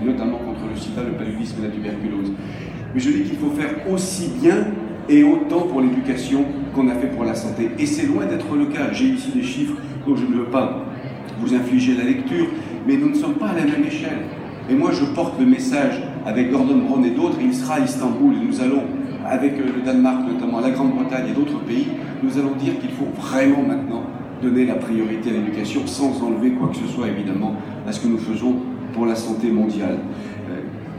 notamment contre le sida, le paludisme et la tuberculose. Mais je dis qu'il faut faire aussi bien et autant pour l'éducation qu'on a fait pour la santé. Et c'est loin d'être le cas. J'ai ici des chiffres dont je ne veux pas vous infliger la lecture, mais nous ne sommes pas à la même échelle. Et moi, je porte le message avec Gordon Brown et d'autres. Il sera à Istanbul et nous allons, avec le Danemark notamment, la Grande-Bretagne et d'autres pays, nous allons dire qu'il faut vraiment maintenant donner la priorité à l'éducation sans enlever quoi que ce soit, évidemment, à ce que nous faisons pour la santé mondiale.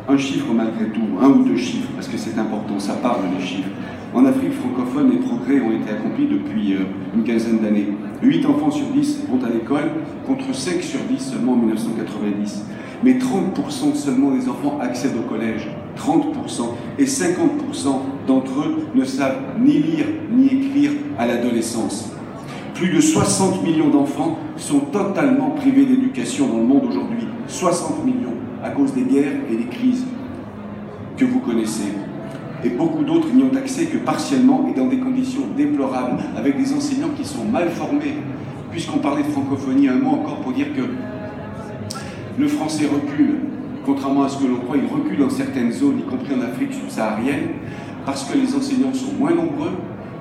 Un chiffre malgré tout, un ou deux chiffres, parce que c'est important, ça parle des chiffres. En Afrique francophone, les progrès ont été accomplis depuis une quinzaine d'années. 8 enfants sur 10 vont à l'école, contre 5 sur 10 seulement en 1990. Mais 30% seulement des enfants accèdent au collège. 30%. Et 50% d'entre eux ne savent ni lire ni écrire à l'adolescence. Plus de 60 millions d'enfants sont totalement privés d'éducation dans le monde aujourd'hui. 60 millions à cause des guerres et des crises que vous connaissez. Et beaucoup d'autres n'y ont accès que partiellement et dans des conditions déplorables, avec des enseignants qui sont mal formés. Puisqu'on parlait de francophonie, un mot encore pour dire que le français recule, contrairement à ce que l'on croit, il recule dans certaines zones, y compris en Afrique subsaharienne, parce que les enseignants sont moins nombreux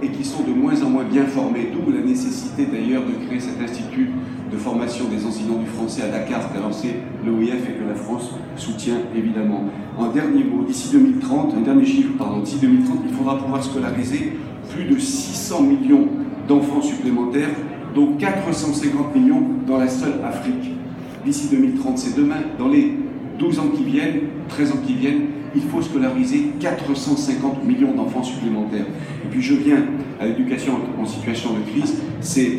et qui sont de moins en moins bien formés, d'où la nécessité d'ailleurs de créer cet institut de formation des enseignants du français à Dakar qu'a lancé l'OIF et que la France soutient évidemment. En dernier mot, d'ici 2030, un dernier chiffre, d'ici 2030, il faudra pouvoir scolariser plus de 600 millions d'enfants supplémentaires, dont 450 millions dans la seule Afrique. D'ici 2030, c'est demain, dans les 12 ans qui viennent, 13 ans qui viennent, il faut scolariser 450 millions d'enfants supplémentaires. Et puis je viens à l'éducation en situation de crise, c'est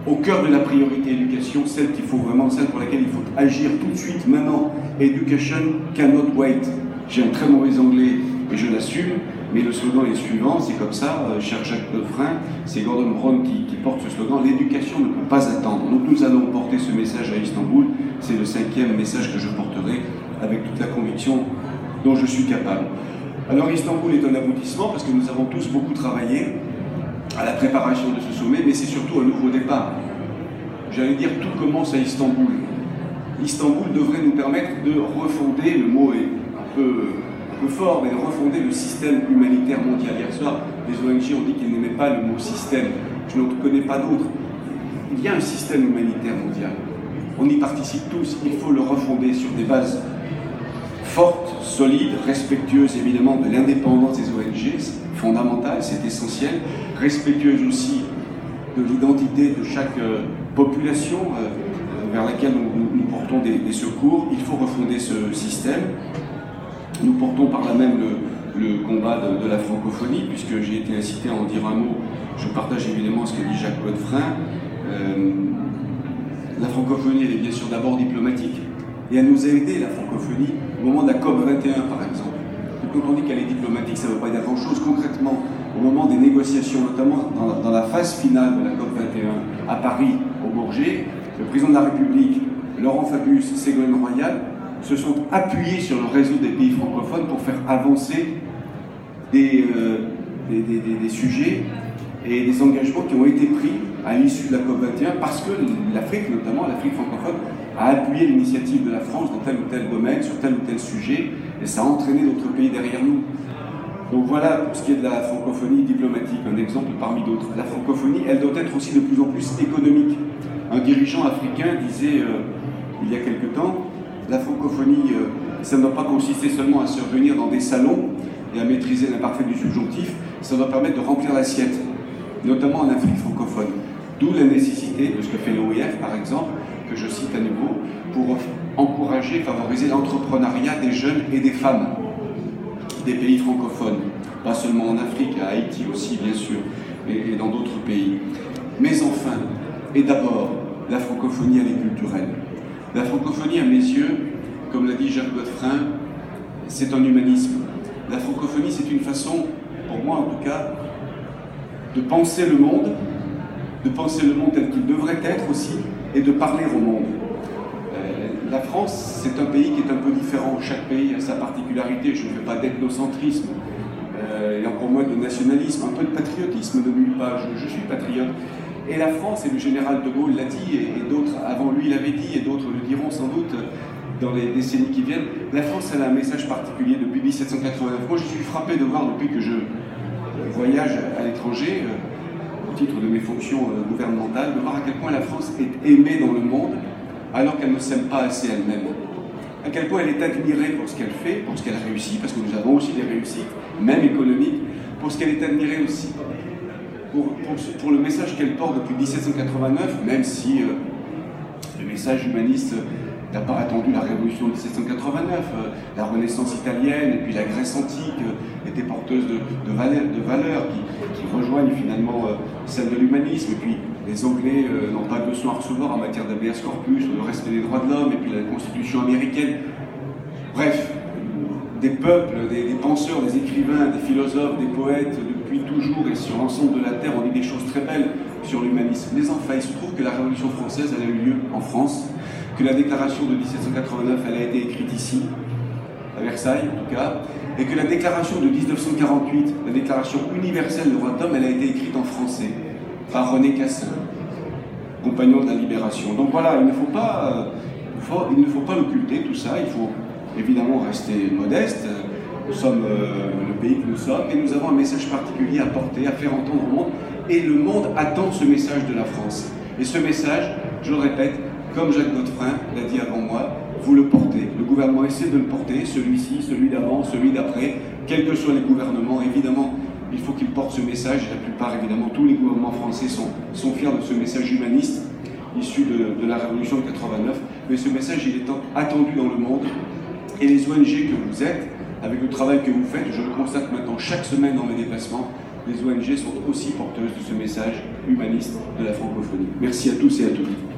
au cœur de la priorité éducation, celle qu'il faut vraiment, celle pour laquelle il faut agir tout de suite, maintenant. Education cannot wait. J'ai un très mauvais anglais et je l'assume, mais le slogan est suivant, c'est comme ça, cher Jacques Lefrin, c'est Gordon Brown qui porte ce slogan, l'éducation ne peut pas attendre. Donc nous allons porter ce message à Istanbul, c'est le 5e message que je porterai avec toute la conviction dont je suis capable. Alors Istanbul est un aboutissement parce que nous avons tous beaucoup travaillé à la préparation de ce sommet, mais c'est surtout un nouveau départ. J'allais dire, tout commence à Istanbul. Istanbul devrait nous permettre de refonder, le mot est un peu fort, mais de refonder le système humanitaire mondial. Hier soir, les ONG ont dit qu'ils n'aimaient pas le mot système. Je n'en connais pas d'autres. Il y a un système humanitaire mondial. On y participe tous. Il faut le refonder sur des bases fortes, solides, respectueuses évidemment de l'indépendance des ONG, c'est fondamental, c'est essentiel, respectueuses aussi de l'identité de chaque population vers laquelle nous portons des secours. Il faut refonder ce système. Nous portons par là même le combat de la francophonie, puisque j'ai été incité à en dire un mot. Je partage évidemment ce que dit Jacques Godefrin. La francophonie, elle est bien sûr d'abord diplomatique. Et elle nous a aidé, la francophonie, au moment de la COP21, par exemple. Et quand on dit qu'elle est diplomatique, ça ne veut pas dire grand-chose. Concrètement, au moment des négociations, notamment dans la phase finale de la COP21 à Paris, au Bourget, le président de la République, Laurent Fabius, Ségolène Royal, se sont appuyés sur le réseau des pays francophones pour faire avancer des sujets et des engagements qui ont été pris à l'issue de la COP21 parce que l'Afrique, notamment l'Afrique francophone, a appuyé l'initiative de la France dans tel ou tel domaine, sur tel ou tel sujet, et ça a entraîné d'autres pays derrière nous. Donc voilà, pour ce qui est de la francophonie diplomatique, un exemple parmi d'autres. La francophonie, elle doit être aussi de plus en plus économique. Un dirigeant africain disait il y a quelque temps, la francophonie, ça ne doit pas consister seulement à se réunir dans des salons et à maîtriser l'imparfait du subjonctif, ça doit permettre de remplir l'assiette, notamment en Afrique francophone. D'où la nécessité de ce que fait l'OIF, par exemple, que je cite à nouveau, pour encourager, favoriser l'entrepreneuriat des jeunes et des femmes des pays francophones, pas seulement en Afrique, à Haïti aussi, bien sûr, et dans d'autres pays. Mais enfin, et d'abord, la francophonie, elle est culturelle. La francophonie, à mes yeux, comme l'a dit Jacques Godefrin, c'est un humanisme. La francophonie, c'est une façon, pour moi en tout cas, de penser le monde tel qu'il devrait être aussi, et de parler au monde. La France, c'est un pays qui est un peu différent. Chaque pays a sa particularité. Je ne fais pas d'ethnocentrisme, et encore moins de nationalisme, un peu de patriotisme, ne nulle pas. Je suis patriote. Et la France, et le général de Gaulle l'a dit, et d'autres avant lui l'avaient dit, et d'autres le diront sans doute, dans les décennies qui viennent. La France, elle a un message particulier depuis 1789. Moi, je suis frappé de voir, depuis que je voyage à l'étranger, au titre de mes fonctions gouvernementales, de voir à quel point la France est aimée dans le monde, alors qu'elle ne s'aime pas assez elle-même. À quel point elle est admirée pour ce qu'elle fait, pour ce qu'elle réussit, parce que nous avons aussi des réussites, même économiques, pour ce qu'elle est admirée aussi, pour le message qu'elle porte depuis 1789, même si le message humaniste n'a pas attendu la Révolution de 1789. La Renaissance italienne et puis la Grèce antique étaient porteuses de valeurs qui rejoignent finalement celles de l'humanisme. Et puis les Anglais n'ont pas de leçon à recevoir en matière d'habeas corpus, le respect des droits de l'homme et puis la Constitution américaine. Bref, des peuples, des penseurs, des écrivains, des philosophes, des poètes, depuis toujours et sur l'ensemble de la Terre, on dit des choses très belles sur l'humanisme. Mais enfin, il se trouve que la Révolution française, elle a eu lieu en France, que la déclaration de 1789, elle a été écrite ici, à Versailles en tout cas, et que la déclaration de 1948, la déclaration universelle des droits de l'homme, elle a été écrite en français, par René Cassin, compagnon de la Libération. Donc voilà, il ne faut pas l'occulter tout ça, il faut évidemment rester modeste. Nous sommes le pays que nous sommes, et nous avons un message particulier à porter, à faire entendre au monde, et le monde attend ce message de la France. Et ce message, je le répète, comme Jacques Godefroy l'a dit avant moi, vous le portez. Le gouvernement essaie de le porter, celui-ci, celui d'avant, celui d'après, quels que soient les gouvernements. Évidemment, il faut qu'ils portent ce message, et la plupart, évidemment, tous les gouvernements français sont fiers de ce message humaniste, issu de la Révolution de 89. Mais ce message, il est attendu dans le monde, et les ONG que vous êtes, avec le travail que vous faites, je le constate maintenant chaque semaine dans mes déplacements, les ONG sont aussi porteuses de ce message humaniste de la francophonie. Merci à tous et à toutes.